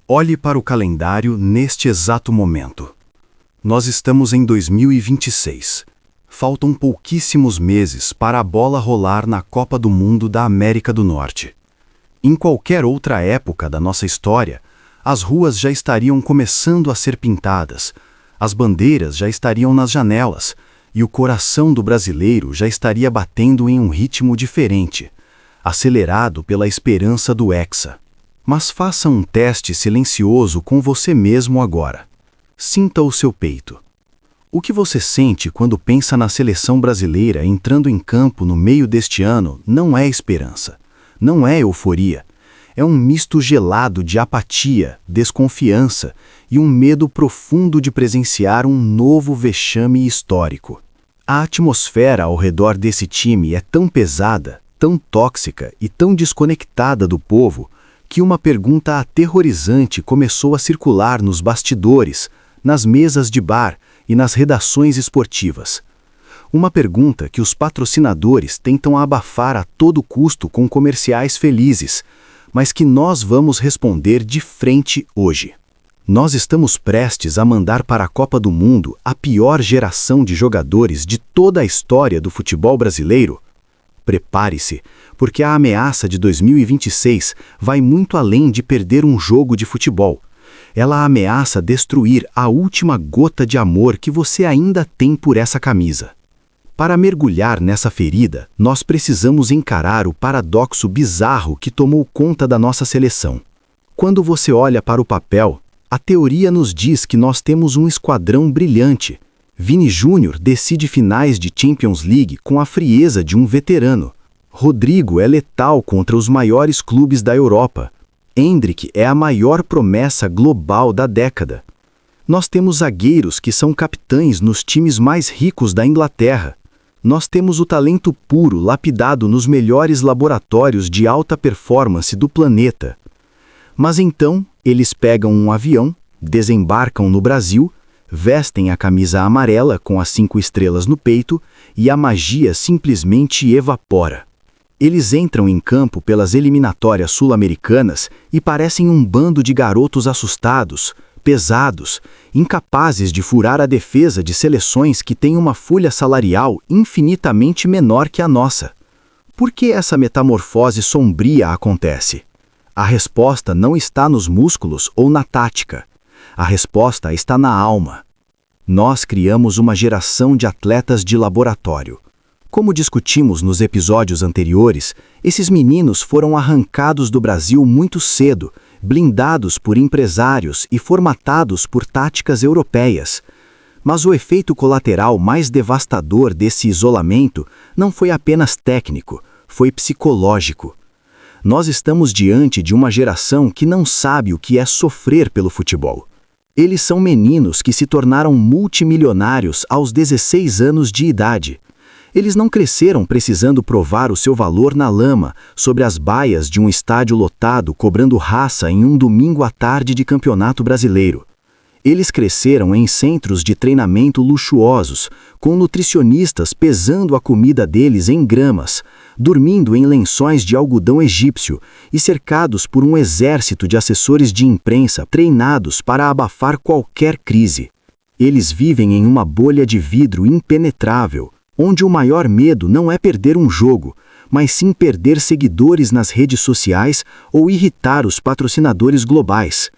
Olhe para o calendário neste exato momento. Nós estamos em 2026. Faltam pouquíssimos meses para a bola rolar na Copa do Mundo da América do Norte. Em qualquer outra época da nossa história, as ruas já estariam começando a ser pintadas, as bandeiras já estariam nas janelas e o coração do brasileiro já estaria batendo em um ritmo diferente, acelerado pela esperança do Hexa. Mas faça um teste silencioso com você mesmo agora. Sinta o seu peito. O que você sente quando pensa na seleção brasileira entrando em campo no meio deste ano não é esperança, não é euforia. É um misto gelado de apatia, desconfiança e um medo profundo de presenciar um novo vexame histórico. A atmosfera ao redor desse time é tão pesada, tão tóxica e tão desconectada do povo que uma pergunta aterrorizante começou a circular nos bastidores, nas mesas de bar e nas redações esportivas. Uma pergunta que os patrocinadores tentam abafar a todo custo com comerciais felizes, mas que nós vamos responder de frente hoje. Nós estamos prestes a mandar para a Copa do Mundo a pior geração de jogadores de toda a história do futebol brasileiro? Prepare-se, porque a ameaça de 2026 vai muito além de perder um jogo de futebol. Ela ameaça destruir a última gota de amor que você ainda tem por essa camisa. Para mergulhar nessa ferida, nós precisamos encarar o paradoxo bizarro que tomou conta da nossa seleção. Quando você olha para o papel, a teoria nos diz que nós temos um esquadrão brilhante. Vini Júnior decide finais de Champions League com a frieza de um veterano. Rodrigo é letal contra os maiores clubes da Europa. Endrick é a maior promessa global da década. Nós temos zagueiros que são capitães nos times mais ricos da Inglaterra. Nós temos o talento puro lapidado nos melhores laboratórios de alta performance do planeta. Mas então, eles pegam um avião, desembarcam no Brasil, vestem a camisa amarela com as 5 estrelas no peito e a magia simplesmente evapora. Eles entram em campo pelas eliminatórias sul-americanas e parecem um bando de garotos assustados, pesados, incapazes de furar a defesa de seleções que têm uma folha salarial infinitamente menor que a nossa. Por que essa metamorfose sombria acontece? A resposta não está nos músculos ou na tática. A resposta está na alma. Nós criamos uma geração de atletas de laboratório. Como discutimos nos episódios anteriores, esses meninos foram arrancados do Brasil muito cedo, blindados por empresários e formatados por táticas europeias. Mas o efeito colateral mais devastador desse isolamento não foi apenas técnico, foi psicológico. Nós estamos diante de uma geração que não sabe o que é sofrer pelo futebol. Eles são meninos que se tornaram multimilionários aos 16 anos de idade. Eles não cresceram precisando provar o seu valor na lama, sobre as baias de um estádio lotado cobrando raça em um domingo à tarde de campeonato brasileiro. Eles cresceram em centros de treinamento luxuosos, com nutricionistas pesando a comida deles em gramas, dormindo em lençóis de algodão egípcio e cercados por um exército de assessores de imprensa treinados para abafar qualquer crise. Eles vivem em uma bolha de vidro impenetrável, onde o maior medo não é perder um jogo, mas sim perder seguidores nas redes sociais ou irritar os patrocinadores globais.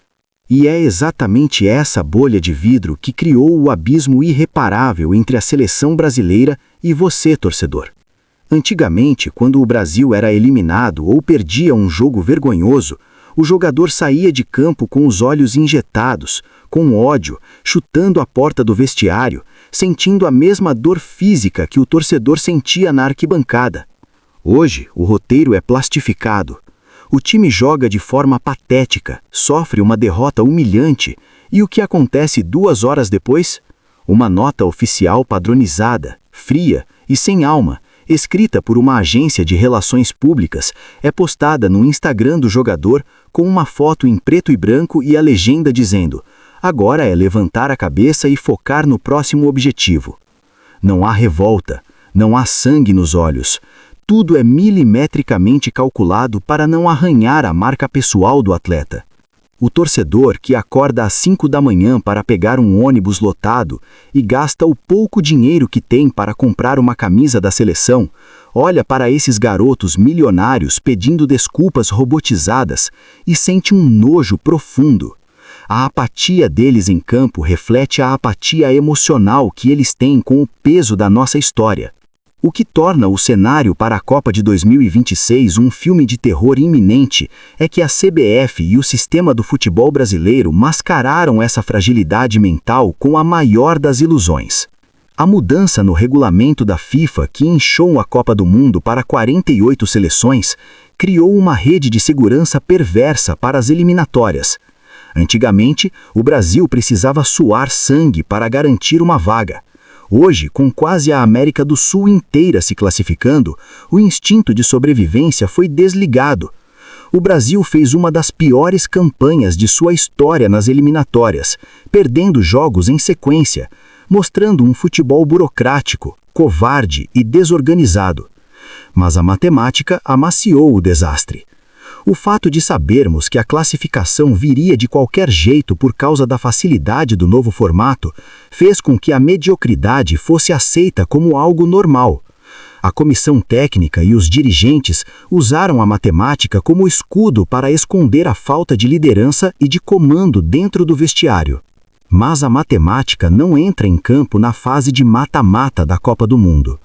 E é exatamente essa bolha de vidro que criou o abismo irreparável entre a seleção brasileira e você, torcedor. Antigamente, quando o Brasil era eliminado ou perdia um jogo vergonhoso, o jogador saía de campo com os olhos injetados, com ódio, chutando a porta do vestiário, sentindo a mesma dor física que o torcedor sentia na arquibancada. Hoje, o roteiro é plastificado. O time joga de forma patética, sofre uma derrota humilhante, e o que acontece 2 horas depois? Uma nota oficial padronizada, fria e sem alma, escrita por uma agência de relações públicas, é postada no Instagram do jogador com uma foto em preto e branco e a legenda dizendo: "Agora é levantar a cabeça e focar no próximo objetivo." Não há revolta, não há sangue nos olhos. Tudo é milimetricamente calculado para não arranhar a marca pessoal do atleta. O torcedor que acorda às 5 da manhã para pegar um ônibus lotado e gasta o pouco dinheiro que tem para comprar uma camisa da seleção, olha para esses garotos milionários pedindo desculpas robotizadas e sente um nojo profundo. A apatia deles em campo reflete a apatia emocional que eles têm com o peso da nossa história. O que torna o cenário para a Copa de 2026 um filme de terror iminente é que a CBF e o sistema do futebol brasileiro mascararam essa fragilidade mental com a maior das ilusões. A mudança no regulamento da FIFA, que inchou a Copa do Mundo para 48 seleções, criou uma rede de segurança perversa para as eliminatórias. Antigamente, o Brasil precisava suar sangue para garantir uma vaga. Hoje, com quase a América do Sul inteira se classificando, o instinto de sobrevivência foi desligado. O Brasil fez uma das piores campanhas de sua história nas eliminatórias, perdendo jogos em sequência, mostrando um futebol burocrático, covarde e desorganizado. Mas a matemática amaciou o desastre. O fato de sabermos que a classificação viria de qualquer jeito por causa da facilidade do novo formato fez com que a mediocridade fosse aceita como algo normal. A comissão técnica e os dirigentes usaram a matemática como escudo para esconder a falta de liderança e de comando dentro do vestiário. Mas a matemática não entra em campo na fase de mata-mata da Copa do Mundo.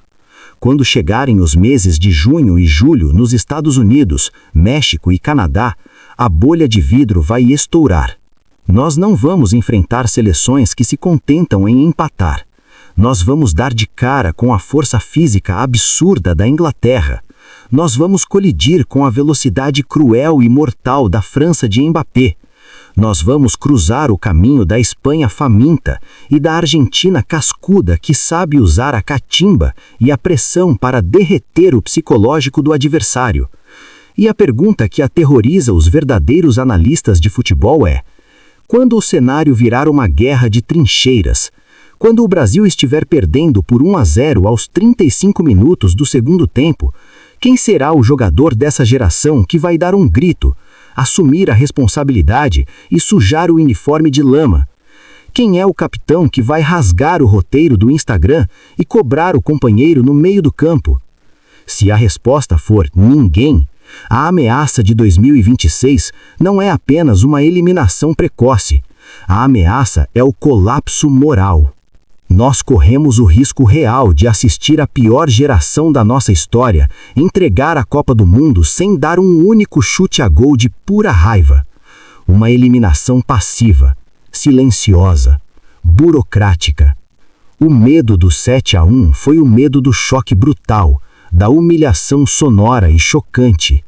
Quando chegarem os meses de junho e julho nos Estados Unidos, México e Canadá, a bolha de vidro vai estourar. Nós não vamos enfrentar seleções que se contentam em empatar. Nós vamos dar de cara com a força física absurda da Inglaterra. Nós vamos colidir com a velocidade cruel e mortal da França de Mbappé. Nós vamos cruzar o caminho da Espanha faminta e da Argentina cascuda que sabe usar a catimba e a pressão para derreter o psicológico do adversário. E a pergunta que aterroriza os verdadeiros analistas de futebol é: quando o cenário virar uma guerra de trincheiras, quando o Brasil estiver perdendo por 1-0 aos 35 minutos do segundo tempo, quem será o jogador dessa geração que vai dar um grito, assumir a responsabilidade e sujar o uniforme de lama? Quem é o capitão que vai rasgar o roteiro do Instagram e cobrar o companheiro no meio do campo? Se a resposta for ninguém, a ameaça de 2026 não é apenas uma eliminação precoce. A ameaça é o colapso moral. Nós corremos o risco real de assistir a pior geração da nossa história entregar a Copa do Mundo sem dar um único chute a gol de pura raiva. Uma eliminação passiva, silenciosa, burocrática. O medo do 7-1 foi o medo do choque brutal, da humilhação sonora e chocante.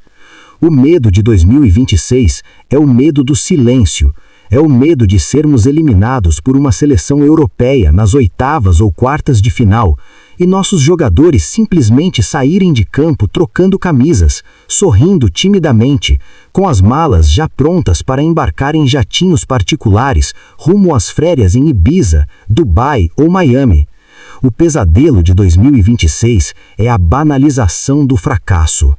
O medo de 2026 é o medo do silêncio. É o medo de sermos eliminados por uma seleção europeia nas oitavas ou quartas de final e nossos jogadores simplesmente saírem de campo trocando camisas, sorrindo timidamente, com as malas já prontas para embarcar em jatinhos particulares rumo às férias em Ibiza, Dubai ou Miami. O pesadelo de 2026 é a banalização do fracasso.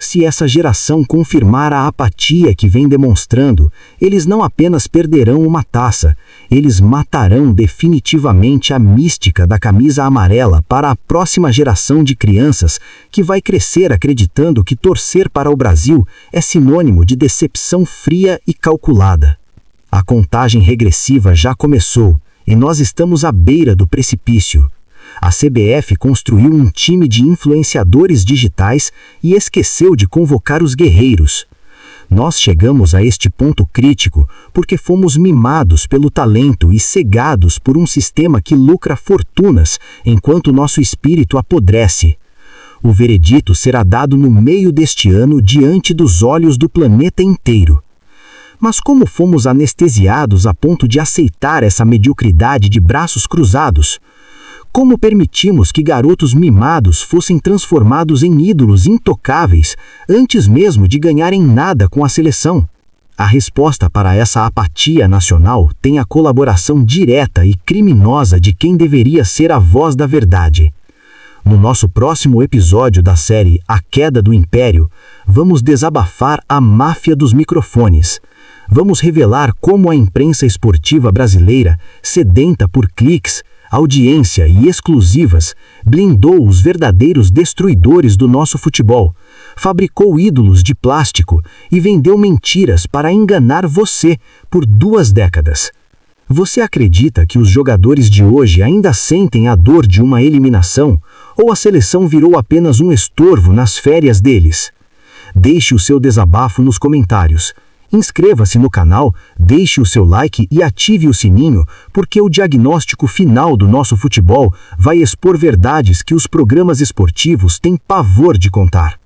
Se essa geração confirmar a apatia que vem demonstrando, eles não apenas perderão uma taça, eles matarão definitivamente a mística da camisa amarela para a próxima geração de crianças que vai crescer acreditando que torcer para o Brasil é sinônimo de decepção fria e calculada. A contagem regressiva já começou e nós estamos à beira do precipício. A CBF construiu um time de influenciadores digitais e esqueceu de convocar os guerreiros. Nós chegamos a este ponto crítico porque fomos mimados pelo talento e cegados por um sistema que lucra fortunas enquanto nosso espírito apodrece. O veredito será dado no meio deste ano diante dos olhos do planeta inteiro. Mas como fomos anestesiados a ponto de aceitar essa mediocridade de braços cruzados? Como permitimos que garotos mimados fossem transformados em ídolos intocáveis antes mesmo de ganharem nada com a seleção? A resposta para essa apatia nacional tem a colaboração direta e criminosa de quem deveria ser a voz da verdade. No nosso próximo episódio da série A Queda do Império, vamos desabafar a máfia dos microfones. vamos revelar como a imprensa esportiva brasileira, sedenta por cliques, audiência e exclusivas, blindou os verdadeiros destruidores do nosso futebol, fabricou ídolos de plástico e vendeu mentiras para enganar você por 2 décadas. Você acredita que os jogadores de hoje ainda sentem a dor de uma eliminação, ou a seleção virou apenas um estorvo nas férias deles? Deixe o seu desabafo nos comentários. Inscreva-se no canal, deixe o seu like e ative o sininho, porque o diagnóstico final do nosso futebol vai expor verdades que os programas esportivos têm pavor de contar.